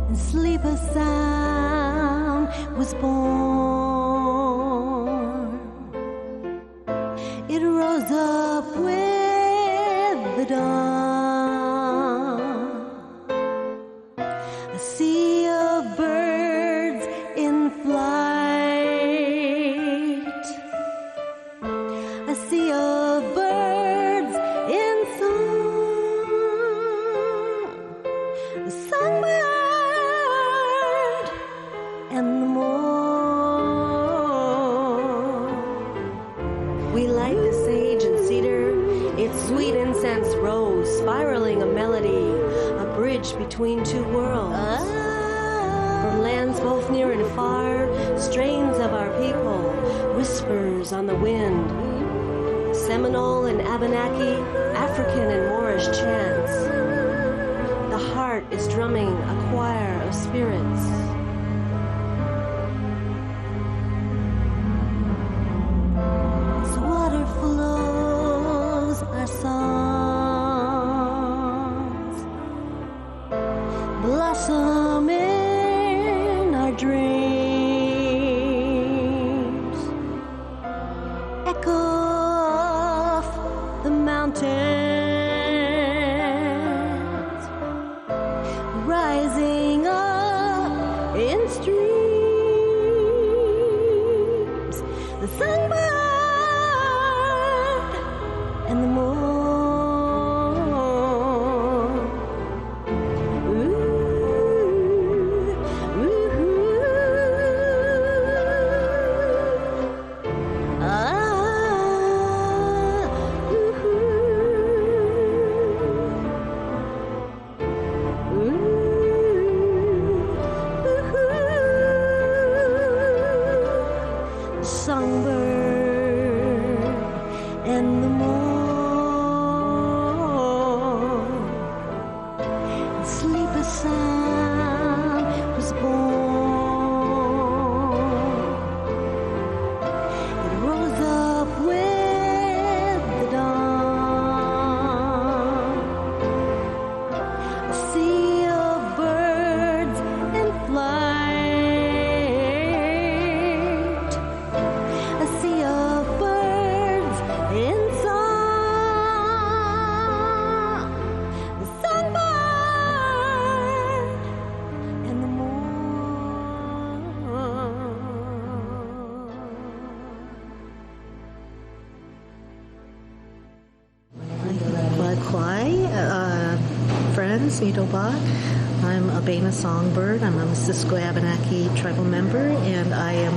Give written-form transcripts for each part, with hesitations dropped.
and sleep a sound was born. It rose up with the dawn. A sea of birds in flight. A sea of birds in song. The songbird and the moor. We light the sage and cedar. Its sweet incense rose, spiraling a melody, a bridge between two worlds. From lands both near and far, strains of our people, whispers on the wind. Seminole and Abenaki, African and Moorish chants. The heart is drumming a choir of spirits. As water flows our songs, blossom in our dreams, echo off the mountains, rising up in streams, the songbird and the moor. Songbird and the moor. Sleep a sound was born. It rose up with the dawn. A sea of birds in flight. A sea of birds in song. The songbird and the moor. Kwai, friends, Nitobak. I'm Abena Songbird. I'm a Missisquoi Abenaki tribal member, and I am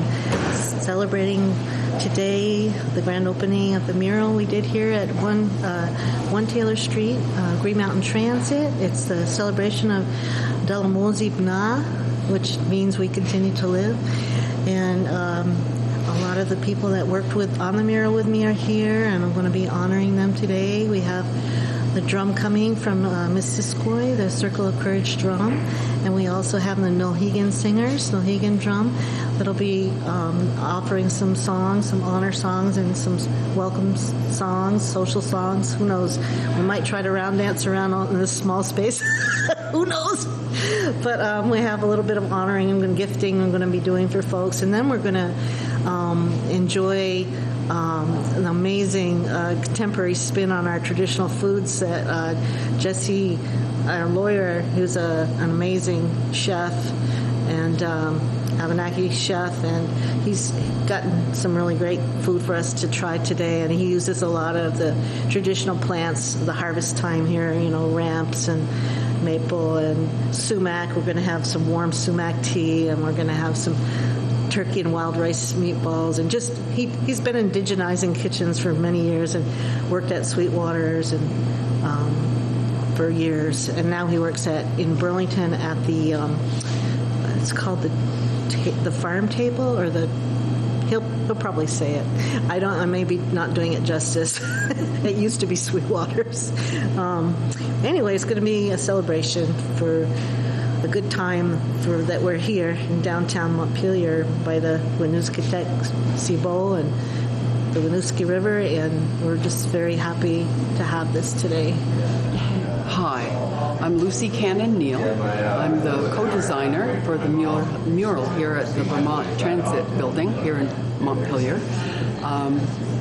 celebrating today the grand opening of the mural we did here at 1 Taylor Street, Green Mountain Transit. It's the celebration of Delamozi Bna, which means we continue to live. And a lot of the people that worked on the mural with me are here, and I'm going to be honoring them today. We have the drum coming from Missisquoi, the Circle of Courage drum, and we also have the Nohegan singers, Nohegan drum, that'll be offering some songs, some honor songs, and some welcome songs, social songs. Who knows? We might try to round dance around in this small space. Who knows? But we have a little bit of honoring and gifting I'm going to be doing for folks, and then we're going to enjoy an amazing contemporary spin on our traditional foods that Jesse, our lawyer, who's an amazing chef and Abenaki chef, and he's gotten some really great food for us to try today, and he uses a lot of the traditional plants, the harvest time here, ramps and maple and sumac. We're going to have some warm sumac tea, and we're going to have some turkey and wild rice meatballs, and just he's been indigenizing kitchens for many years and worked at Sweetwater's and for years, and now he works in Burlington at the it's called the farm table, or he'll probably say it. I'm maybe not doing it justice. It used to be Sweetwater's. Anyway, it's going to be a celebration for a good time that we're here in downtown Montpelier by the Winooskitek Cibo and the Winooski River, and we're just very happy to have this today. Hi, I'm Lucy Cannon Neal. I'm the designer for the mural here at the Vermont Transit Building here in Montpelier.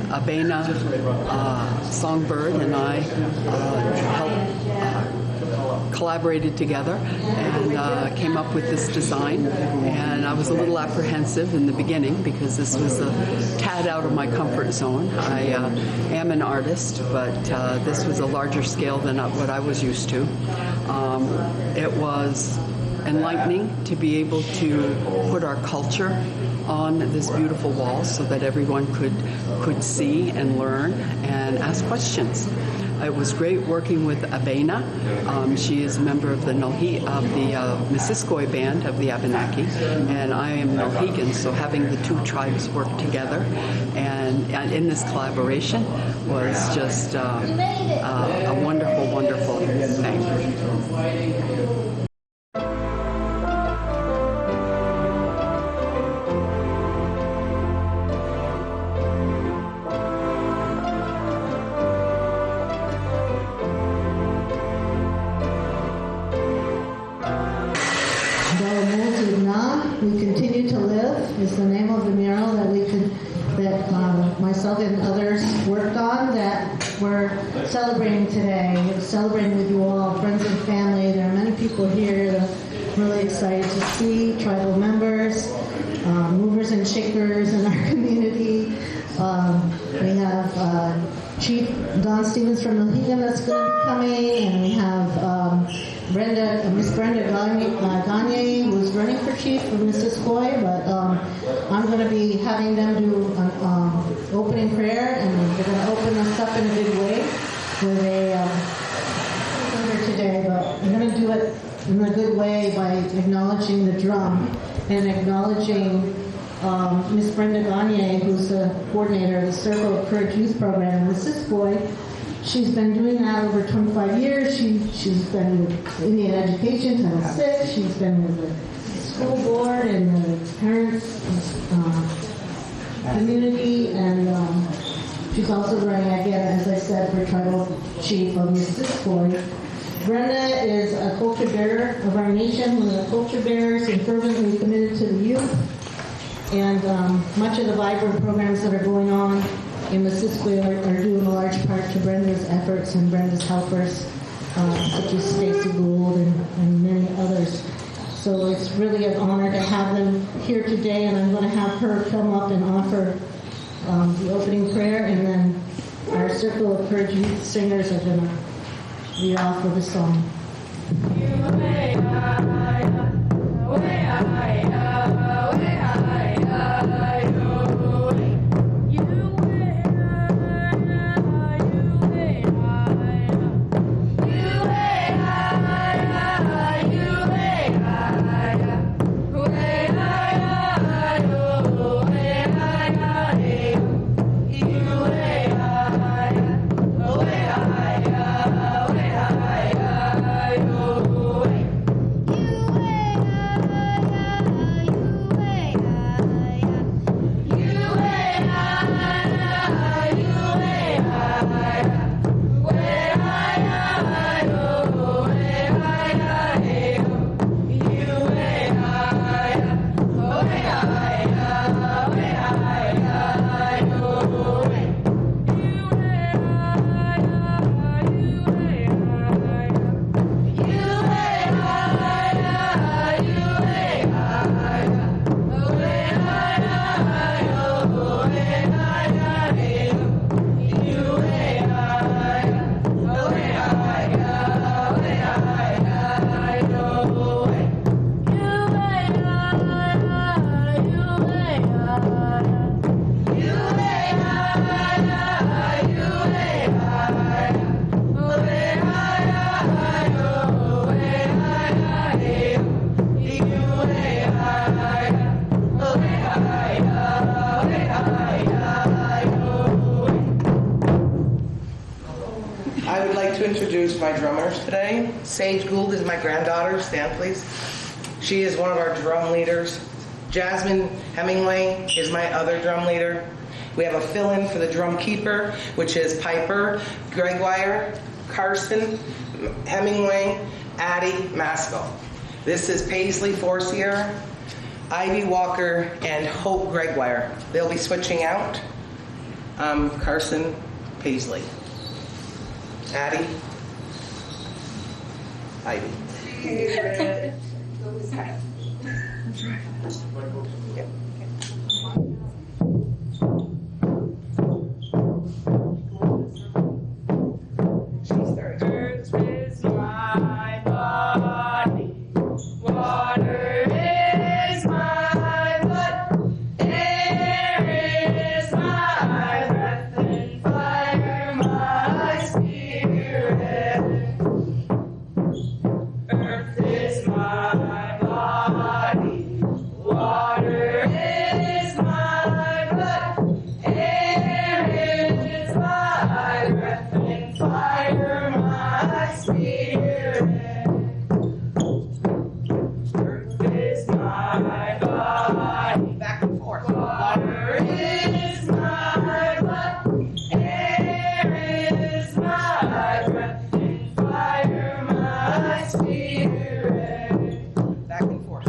Abena, Songbird, and I collaborated together and came up with this design. And I was a little apprehensive in the beginning because this was a tad out of my comfort zone. I am an artist, but this was a larger scale than what I was used to. It was enlightening to be able to put our culture on this beautiful wall so that everyone could see and learn and ask questions. It was great working with Abena. She is a member of the Missisquoi band of the Abenaki, and I am Nulhegan, so having the two tribes work together and in this collaboration was just a wonderful, wonderful thing. We Continue to Live is the name of the mural that myself and others worked on that we're celebrating today. We're celebrating with you all, friends and family. There are many people here that I'm really excited to see, tribal members, movers and shakers in our community. We have Chief Don Stevens from Nulhegan that's going to be coming, and we have Miss Brenda Gagne, who's running for chief of Missisquoi, but I'm going to be having them do an opening prayer, and they're going to open us up in a big way where they here today, but we're going to do it in a good way by acknowledging the drum and acknowledging Miss Brenda Gagne, who's the coordinator of the Circle of Courage Youth Program in Missisquoi. She's been doing that over 25 years. She's been with Indian Education, Title VI. She's been with the school board and the parents community, and she's also running, again, as I said, for tribal chief of Missisquoi. Brenda is a culture bearer of our nation, one of the culture bearers, and fervently committed to the youth. And much of the vibrant programs that are going on in Missisquoi are due in a large part to Brenda's efforts and Brenda's helpers, such as Stacy Gould and many others. So it's really an honor to have them here today, and I'm going to have her come up and offer the opening prayer, and then our Circle of Courage Youth Singers are going to lead off with a song. My drummers today. Sage Gould is my granddaughter. Stand, please. She is one of our drum leaders. Jasmine Hemingway is my other drum leader. We have a fill-in for the drum keeper, which is Piper Gregoire, Carson Hemingway, Addie Maskell. This is Paisley Forcier, Ivy Walker, and Hope Gregoire. They'll be switching out. Carson Paisley. Addie. Ivy. Okay. Earth is my body, water is my blood, air is my breath, and fire my spirit. Earth is my body, water is my blood, air is my breath, and fire my spirit. Earth is my body, Back and forth. water is my blood, air is my breath, and fire my spirit. Back and forth.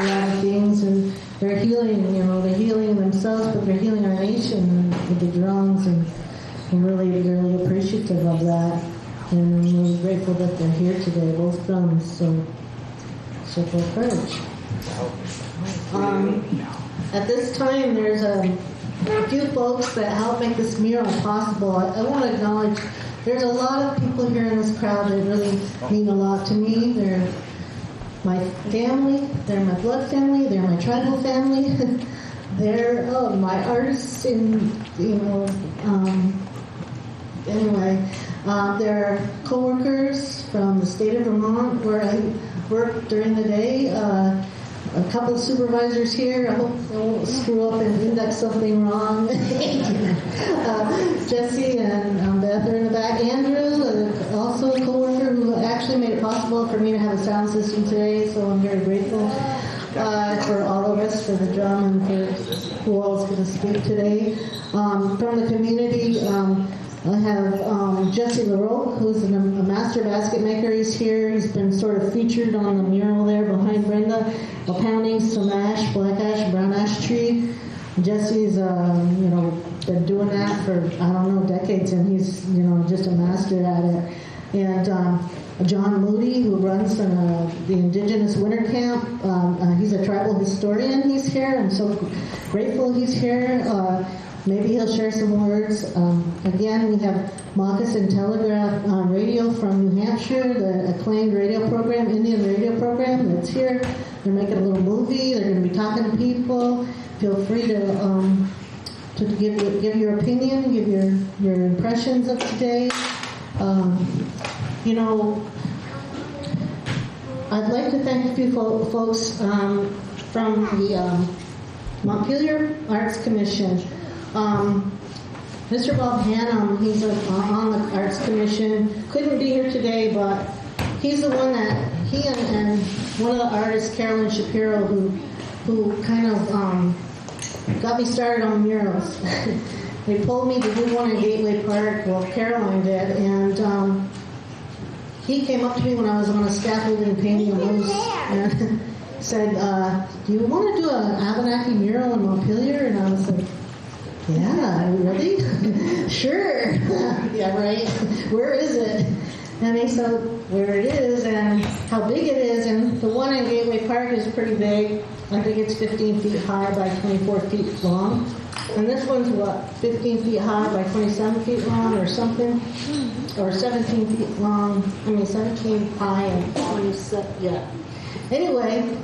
Let demons Elohim they're healing, they're healing themselves, but they're healing our nation with the drums, and I'm really, really appreciative of that. And I'm really grateful that they're here today, both drums, so full courage. At this time, there's a few folks that help make this mural possible. I want to acknowledge there's a lot of people here in this crowd that really mean a lot to me. They're my family, they're my blood family, they're my tribal family, they're my artists they're co-workers from the state of Vermont where I work during the day. A couple of supervisors here. I hope I won't screw up and index something wrong. Jesse and Beth are in the back. Andrew, also a co-worker who actually made it possible for me to have a sound system today, so I'm very grateful for all of us, for the drum, and for who else is going to speak today. From the community, I have Jesse LaRoque, who's a master basket maker. He's here. He's been sort of featured on the mural there behind Brenda, pounding some ash, black ash, brown ash tree. Jesse's, been doing that for, decades, and he's, just a master at it. And John Moody, who runs the Indigenous Winter Camp. He's a tribal historian. He's here. I'm so grateful he's here. Maybe he'll share some words. Again, we have Moccasin Telegraph Radio from New Hampshire, the acclaimed radio program, Indian radio program that's here. They're making a little movie. They're going to be talking to people. Feel free to give your opinion, give your impressions of today. I'd like to thank a few folks from the Montpelier Arts Commission. Mr. Bob Hannum, he's on the Arts Commission, couldn't be here today, but he's the one that, he and one of the artists, Carolyn Shapiro, who kind of got me started on murals. they pulled me to do one in Gateway Park. Well, Carolyn did, and he came up to me when I was on a scaffolding painting a moose and said, "Do you want to do an Abenaki mural in Montpelier?" And I was like, "Yeah, really? Sure." Yeah, right. Where is it? And he said where it is and how big it is. And the one in Gateway Park is pretty big. I think it's 15 feet high by 24 feet long. And this one's, 15 feet high by 27 feet long or something? Or 17 feet long. 17 high and 27, yeah. Anyway,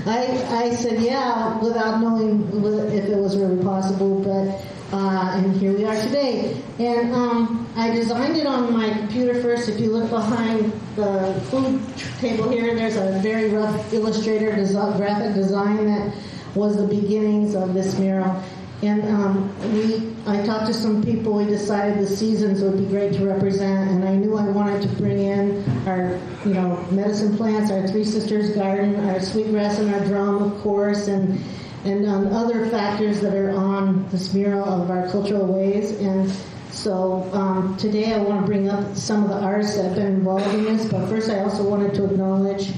I said yeah without knowing if it was really possible, but and here we are today. And I designed it on my computer first. If you look behind the food table here, there's a very rough illustrator graphic design that was the beginnings of this mural. And I talked to some people. We decided the seasons would be great to represent, and I knew I wanted to bring in our, medicine plants, our Three Sisters garden, our sweetgrass and our drum, of course, and other factors that are on this mural of our cultural ways. And so today I want to bring up some of the artists that have been involved in this, but first I also wanted to acknowledge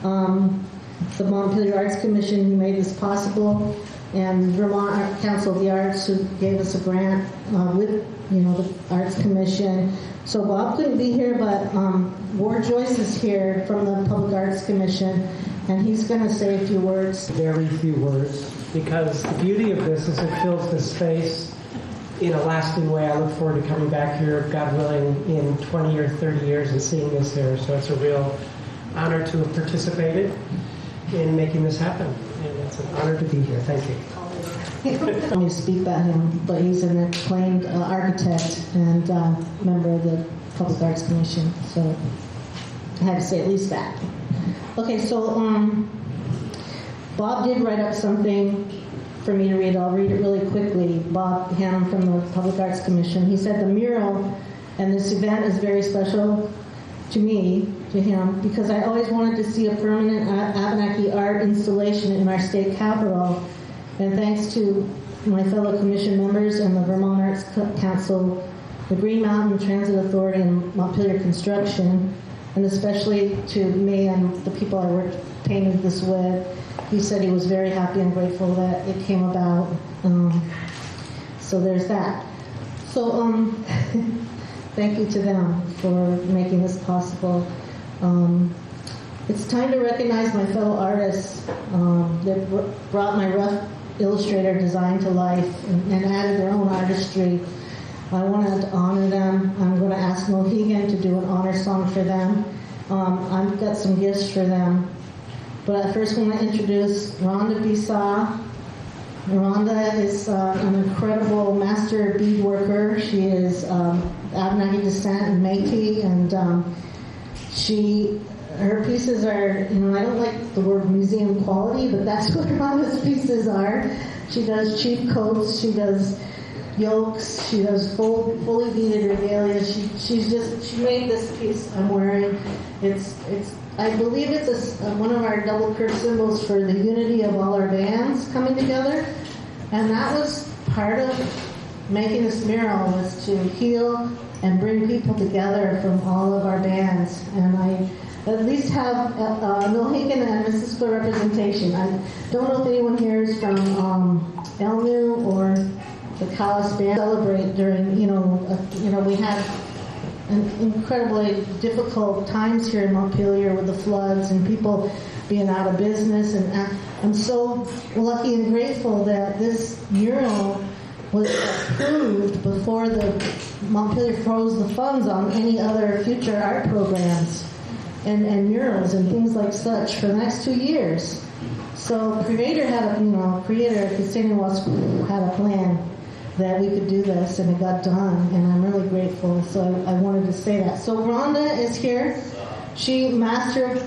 the Montpelier Arts Commission who made this possible, and Vermont Council of the Arts who gave us a grant with the Arts Commission. So Bob couldn't be here, but Ward Joyce is here from the Public Arts Commission, and he's going to say a few words. Very few words, because the beauty of this is it fills the space in a lasting way. I look forward to coming back here, God willing, in 20 or 30 years and seeing this here. So it's a real honor to have participated in making this happen. And it's an honor to be here. Thank you. I don't need to speak about him, but he's an acclaimed architect and member of the Public Arts Commission. So I had to say at least that. Okay, so Bob did write up something for me to read. I'll read it really quickly. Bob Hannum from the Public Arts Commission. He said the mural and this event is very special to me, to him, because I always wanted to see a permanent Abenaki art installation in our state capital. And thanks to my fellow commission members and the Vermont Arts Council, the Green Mountain Transit Authority, and Montpelier Construction, and especially to me and the people I painted this with, he said he was very happy and grateful that it came about. So there's that. So thank you to them for making this possible. It's time to recognize my fellow artists that brought my rough illustrator design to life and added their own artistry. I wanted to honor them. I'm going to ask Mohegan to do an honor song for them. I've got some gifts for them. But I first want to introduce Rhonda Bisa. Rhonda is an incredible master bead worker. She is Abenaki descent and Métis, and her pieces are, I don't like the word museum quality, but that's what Rhonda's pieces are. She does cheap coats, she does yokes, she does fully beaded regalia. She made this piece I'm wearing. I believe it's one of our double curve symbols for the unity of all our bands coming together, and that was part of making this mural, was to heal and bring people together from all of our bands. And I at least have Mohegan and Mississippi representation. I don't know if anyone here is from Elmu or the Callis band. Celebrate during, we had incredibly difficult times here in Montpelier with the floods and people being out of business. And I'm so lucky and grateful that this mural was approved before the Montpelier froze the funds on any other future art programs and murals and things like such for the next 2 years. So Creator Christina had a plan that we could do this, and it got done, and I'm really grateful. So I wanted to say that. So Rhonda is here. She masterfully,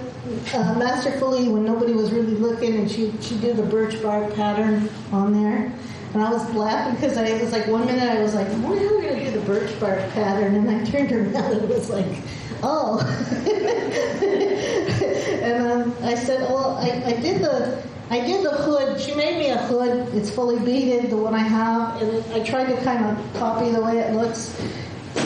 when nobody was really looking, and she did the birch bark pattern on there. And I was laughing because it was like 1 minute I was like, I wonder how we're going to do the birch bark pattern, and I turned around and it was like, oh. And I said, well, I did I did the hood. She made me a hood. It's fully beaded, the one I have, and I tried to kind of copy the way it looks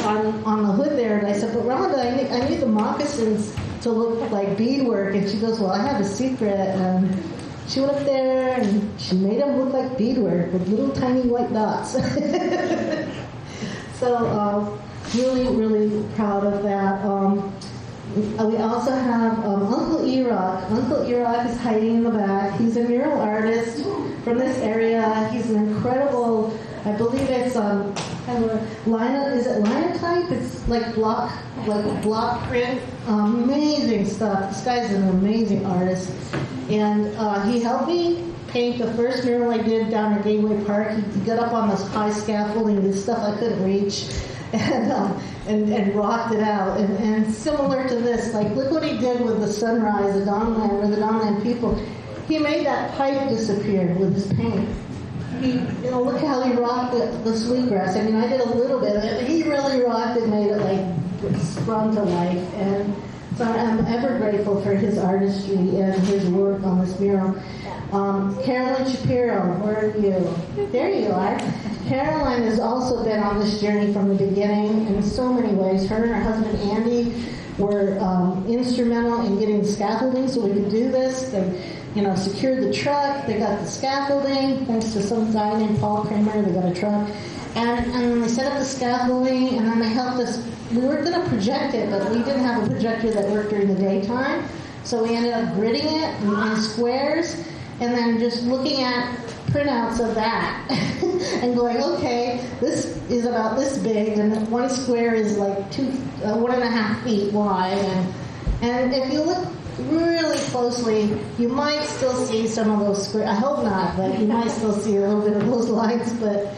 on the hood there. And I said, but Rhonda, I need the moccasins to look like beadwork. And she goes, well, I have a secret. And she went up there and she made them look like beadwork with little tiny white dots. So really, really proud of that. We also have Uncle Erock. Uncle Erock is hiding in the back. He's a mural artist from this area. He's an incredible, I believe it's is it linotype? It's like block print. Amazing stuff. This guy's an amazing artist. And he helped me paint the first mural I did down at Gateway Park. He got up on this high scaffolding, this stuff I couldn't reach, and rocked it out. And similar to this, like, look what he did with the sunrise, the Dawnland, or the Dawnland people. He made that pipe disappear with his paint. Look how he rocked the sweetgrass. I mean, I did a little bit of it. He really rocked it, made it like sprung to life. And so I'm ever grateful for his artistry and his work on this mural. Carolyn Shapiro, where are you? There you are. Caroline has also been on this journey from the beginning in so many ways. Her and her husband Andy were instrumental in getting the scaffolding so we could do this. They, secured the truck. They got the scaffolding thanks to some guy named Paul Kramer. They got a truck, and they set up the scaffolding, and then they helped us. We were going to project it, but we didn't have a projector that worked during the daytime, so we ended up gridding it in squares, and then just looking at printouts of that and going, okay, this is about this big, and one square is like 1.5 feet wide, and if you look really closely, you might still see some of those squares. I hope not, but you might still see a little bit of those lines. But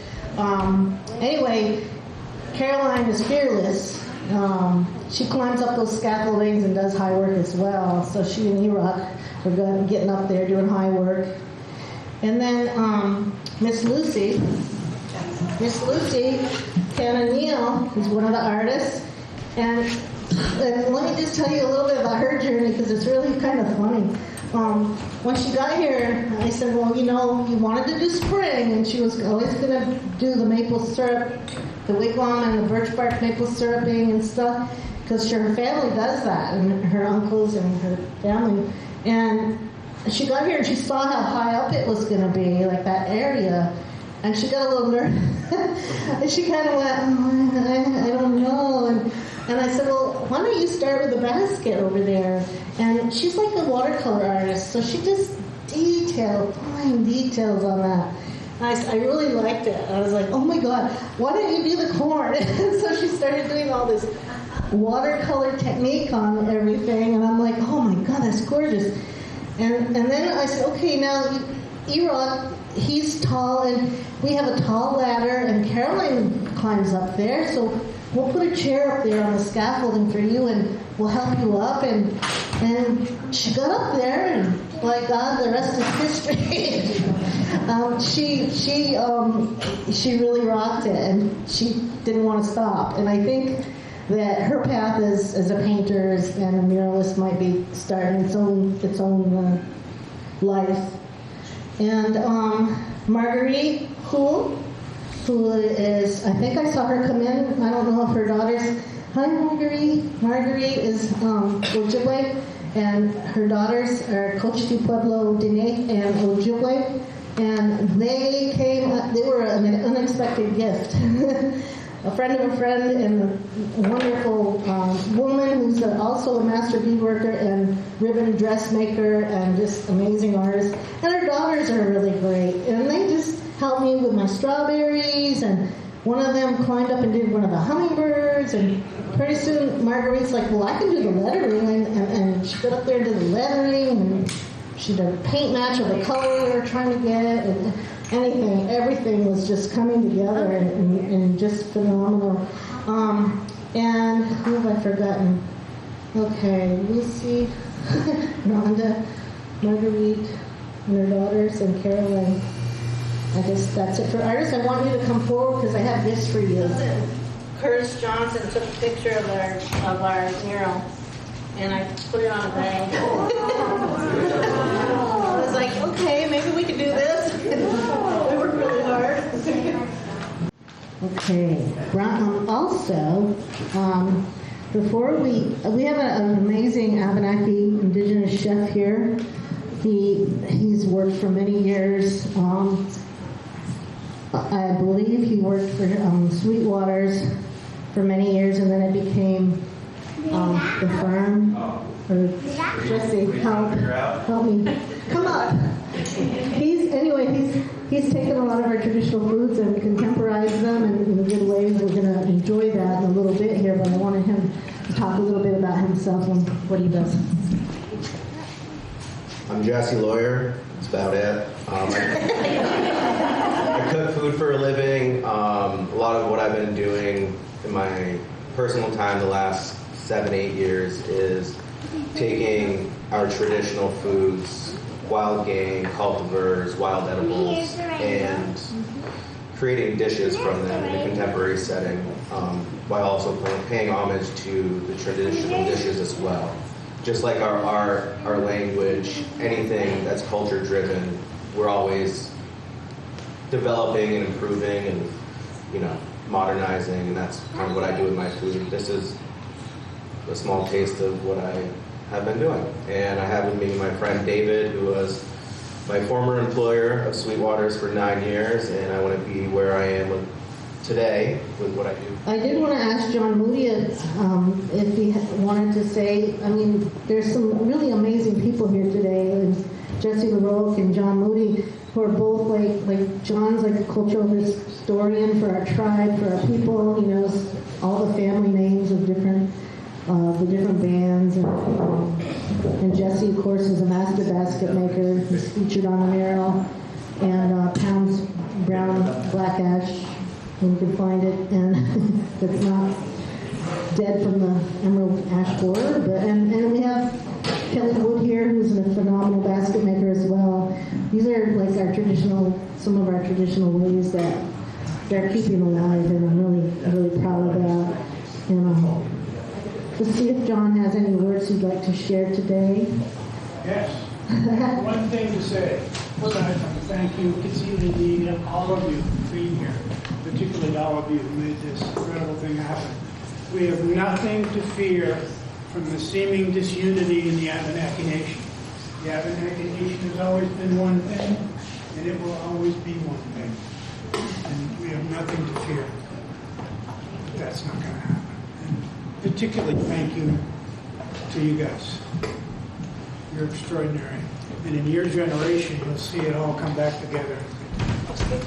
anyway, Caroline is fearless. She climbs up those scaffoldings and does high work as well. So she and Erock are getting up there doing high work. And then Miss Lucy Cannon-Neal is one of the artists. And let me just tell you a little bit about her journey because it's really kind of funny. When she got here, I said, well, you wanted to do spring, and she was always going to do the maple syrup, the wigwam and the birch bark maple syruping and stuff, because her family does that, and her uncles and her family. And she got here and she saw how high up it was going to be, like that area, and she got a little nervous. And she kind of went, I don't know. And I said, well, why don't you start with the basket over there? And she's like a watercolor artist, so she just fine details on that. And I really liked it. I was like, oh my God, why don't you do the corn? And so she started doing all this watercolor technique on everything, and I'm like, oh my God, that's gorgeous. And then I said, okay, now Erock, he's tall, and we have a tall ladder, and Caroline climbs up there, so we'll put a chair up there on the scaffolding for you, and we'll help you up. And she got up there, and by God, the rest is history. She really rocked it, and she didn't want to stop. And I think that her path as a painter and a muralist might be starting its own life. And Marguerite who is, I think I saw her come in. I don't know if her daughter's. Hi, Marguerite. Marguerite is Ojibwe, and her daughters are Coach du Pueblo Dene and Ojibwe, and they were an unexpected gift. A friend of a friend, and a wonderful woman who's also a master beadworker and ribbon dressmaker and just amazing artist. And her daughters are really great, and they just helped me with my strawberries, and one of them climbed up and did one of the hummingbirds, and pretty soon Marguerite's like, well, I can do the lettering, and she got up there and did the lettering, and she did a paint match of the color we were trying to get, and everything was just coming together and just phenomenal. And who have I forgotten? Okay, Lucy, Rhonda, Marguerite, and her daughters, and Caroline. I guess that's it for artists. I want you to come forward because I have gifts for you. Curtis Johnson took a picture of our mural, and I put it on a bag. It was like, okay, maybe we can do this. We worked really hard. Okay. Also, before we have an amazing Abenaki indigenous chef here. He's worked for many years. I believe he worked for Sweetwater's for many years, and then it became the firm. Or Jesse, help me. Come up. He's taken a lot of our traditional foods and contemporized them in good ways. We're going to enjoy that in a little bit here, but I wanted him to talk a little bit about himself and what he does. I'm Jesse Lawyer. That's about it. I cook food for a living. A lot of what I've been doing in my personal time the last 7-8 years is taking our traditional foods, wild game, cultivars, wild edibles, and creating dishes from them in a contemporary setting, while also paying homage to the traditional dishes as well. Just like our art, our language, anything that's culture driven, we're always developing and improving and, modernizing, and that's kind of what I do with my food. This is a small taste of what I have been doing. And I have with me my friend David, who was my former employer of Sweetwater's for 9 years, and I want to be where I am today with what I do. I did want to ask John Moody if he wanted to say, there's some really amazing people here today, and Jesse LaRoque and John Moody, who are both like John's like a cultural historian for our tribe, for our people, all the family names of the different bands, and Jesse, of course, is a master basket maker. He's featured on the mural, and Pounds Brown Black Ash, when you can find it, and it's not dead from the emerald ash borer. And we have Kelly Wood here, who's a phenomenal basket maker as well. These are like some of our traditional ways that they're keeping alive, and I'm really, really proud of that. And let's see if John has any words he'd like to share today. Yes. One thing to say. Aside from thank you, conceivably, all of you for being here, particularly all of you who made this incredible thing happen. We have nothing to fear from the seeming disunity in the Abenaki Nation. The Abenaki Nation has always been one thing, and it will always be one thing. And we have nothing to fear. But that's not going to happen. And particularly thank you to you guys. You're extraordinary. And in your generation, you'll see it all come back together. Way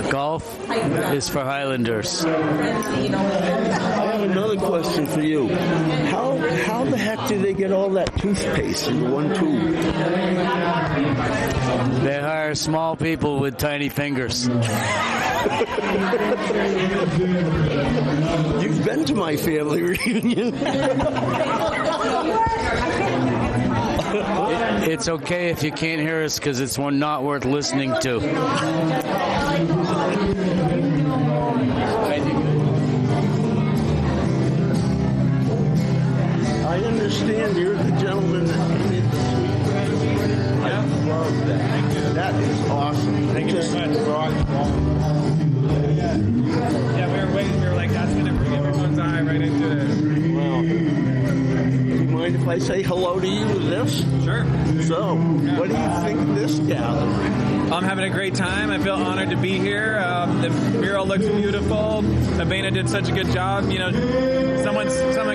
Golf is for Highlanders. I have another question for you. How the heck do they get all that toothpaste in one tube? They hire small people with tiny fingers. You've been to my family reunion. It's okay if you can't hear us because it's one not worth listening to. I understand you're the gentleman that did the sweet bread. I love that. Thank you. That is awesome. Thank you very much. Yeah, we were waiting. We were like, that's going to bring everyone's eye right into it. Well, do you mind if I say hello to you with this? Sure. So, what do you think of this gathering? I'm having a great time. I feel honored to be here. The mural looks beautiful. Abena did such a good job. You know, someone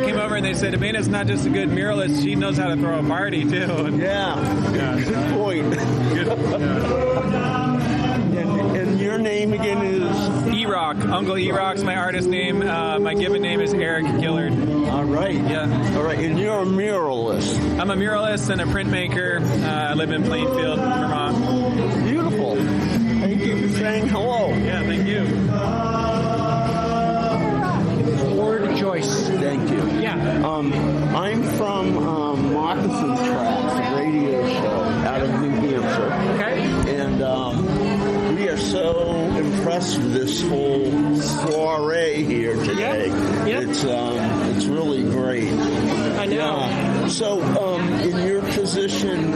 came over and they said, Abena's not just a good muralist, she knows how to throw a party, too. Yeah. Good point. Good. And your name again is? E-Rock. Uncle E-Rock's my artist name. My given name is Eric Gillard. All right. Yeah. All right. And you're a muralist. I'm a muralist and a printmaker. I live in Plainfield, Vermont. Beautiful. Thank you for saying hello. Yeah, thank you. Ward Joyce. Thank you. Yeah. I'm from Moccasin Tracks, a radio show out of New Hampshire. Okay. And we are so impressed with this whole soiree here today. Yep. It's really great. I know. Yeah. So, in your position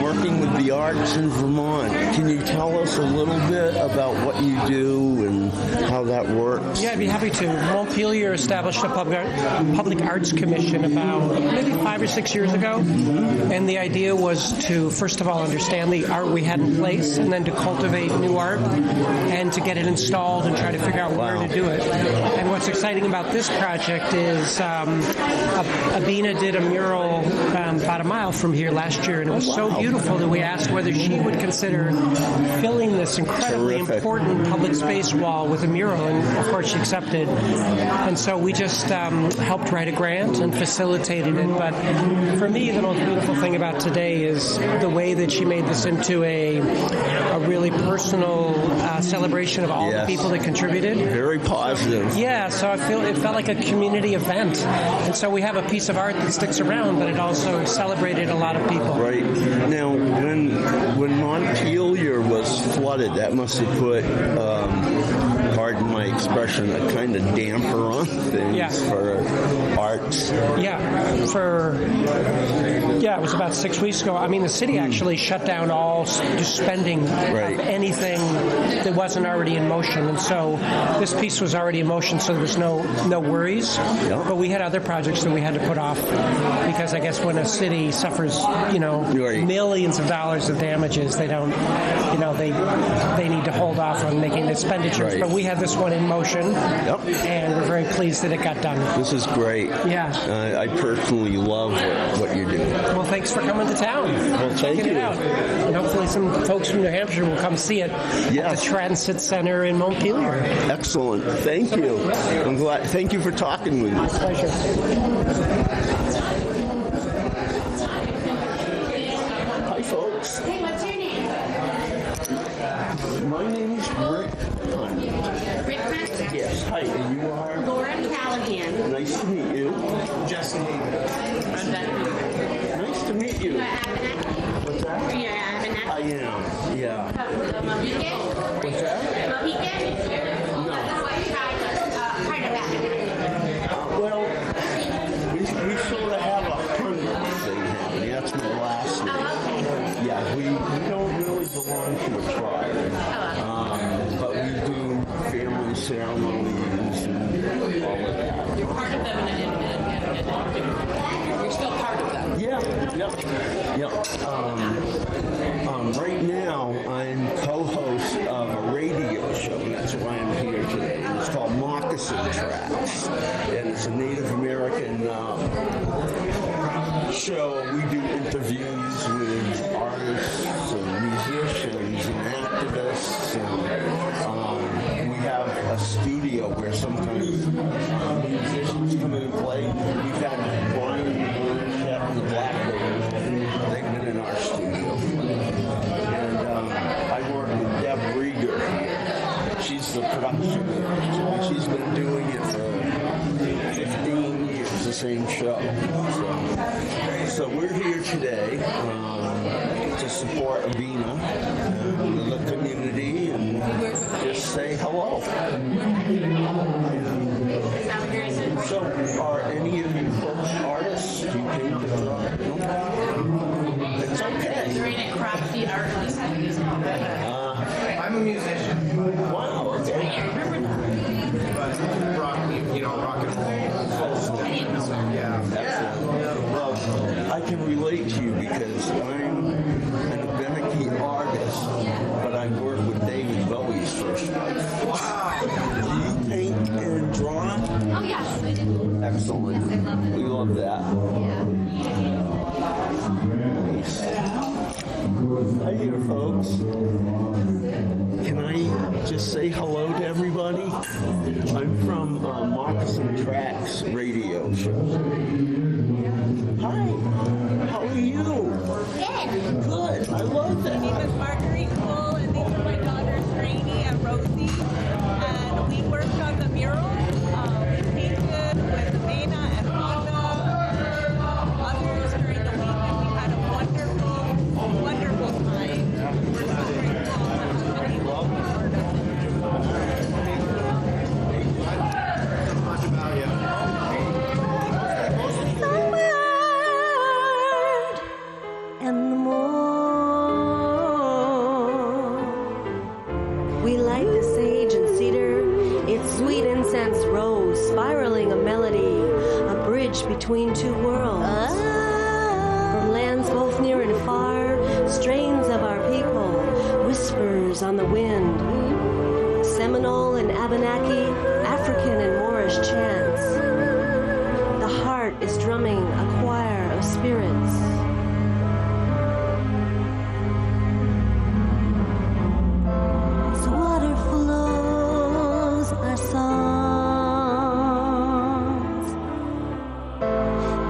working with the arts in Vermont, can you tell us a little bit about what you do and how that works? Yeah, I'd be happy to. Montpelier established a public arts commission about maybe 5 or 6 years ago. Mm-hmm. And the idea was to, first of all, understand the art we had in place and then to cultivate new art and to get it installed and try to figure out where to do it. And what's exciting about this project is Abena did a mural about a mile from here last year, and it was so beautiful that we asked whether she would consider filling this incredibly important public space wall with a mural, and of course she accepted. And so we just helped write a grant and facilitated it. But for me, the most beautiful thing about today is the way that she made this into a really personal celebration of all the people that contributed. Very positive. Yeah, so it felt like a community event. And so we have a piece of art that sticks around, but it also celebrated a lot of people. Right. Now, when Montpelier was flooded, that must have put, pardon my expression, a kind of damper on things for arts. Yeah, it was about 6 weeks ago. I mean, the city actually shut down all spending of anything that wasn't already in motion. And so this piece was already in motion, so there was no worries. Yep. But we had other projects that we had to put off because I guess when a city suffers, millions of dollars of damages, they don't, they need to hold off on making expenditures. But we had this one in motion, and we're very pleased that it got done. This is great. Yeah. I personally love what you're doing. Well, thanks for coming to town. Well, thank you. It out. And hopefully some folks from New Hampshire will come see it at the Transit Center in Montpelier. Excellent. Thank you. I'm glad. Thank you for talking with me. My pleasure. Hi, folks. Hey, what's your name? My name is Rick Hunt. Rick Hunt? Yes. Hi, and you are? Lauren Callahan. Nice to meet you. Jesse. Nice to meet you. Abenaki? What's that? You're Abenaki? I am, yeah. What's that? No. Part of Abenaki. Well, we sort of have a Hunt thing happening. That's my last name. Oh, okay. Yeah, we don't really belong to a tribe. But we do family ceremonies and all of that. You're part of them and you're still part of them. Yeah. Right now, I'm co-host of a radio show, and that's why I'm here today. And it's called Moccasin Tracks, and it's a Native American show. We do interviews with artists and musicians and activists where sometimes musicians come in and play. We've had Brian and the Black Lady. They've been in our studio. And I work with Deb Reger here. She's the production manager. She's been doing it for 15 years, the same show. So we're here today to support Abena and the community and just say hello. So are any of you folks artists? Do you paint the draw? It's okay. Crafty art. I'm a musician. Wow, okay. But rock and roll. Yeah. Well, I can relate to you because I'm an Abenaki artist, but I work with David Bowie's first wife. Wow. Do you paint and draw? Oh, yes, I do. Excellent. Yes, I love it. We love that. Hi here, folks. Can I just say hello to everybody? I'm from Moccasin Tracks radio show. Hi. How are you? Good. Good. I love that. My name is Marguerite Cole, and these are my daughters, Rainey and Rosie. And we worked on the mural. We painted with Abena and Honda, others during the week, and we had a wonderful, wonderful time. We're so grateful to have been able to support us. Much about you. Songbird and the morn. We light the sage and cedar, its sweet incense rose, spiraling a melody, a bridge between two worlds. From lands both near and far, strains of our people, whispers on the wind. Seminole and Abenaki, African and Moorish chants. The heart is drumming a choir of spirits. As the water flows, our songs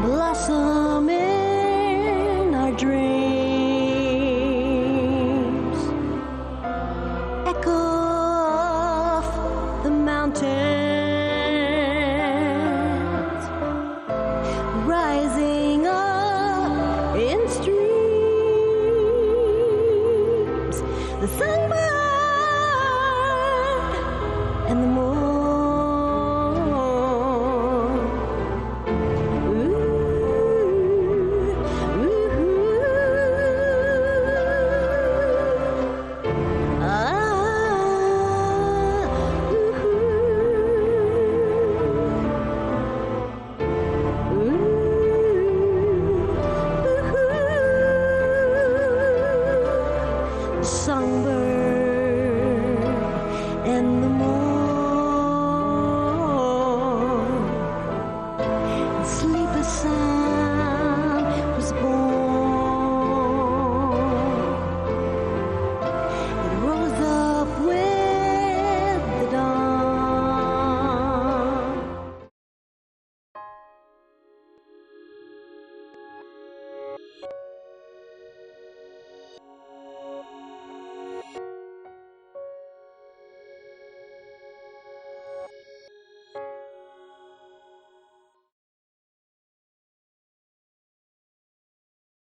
blossom in our dreams. Echo off the mountains, rising up in streams. The songbird and the moon.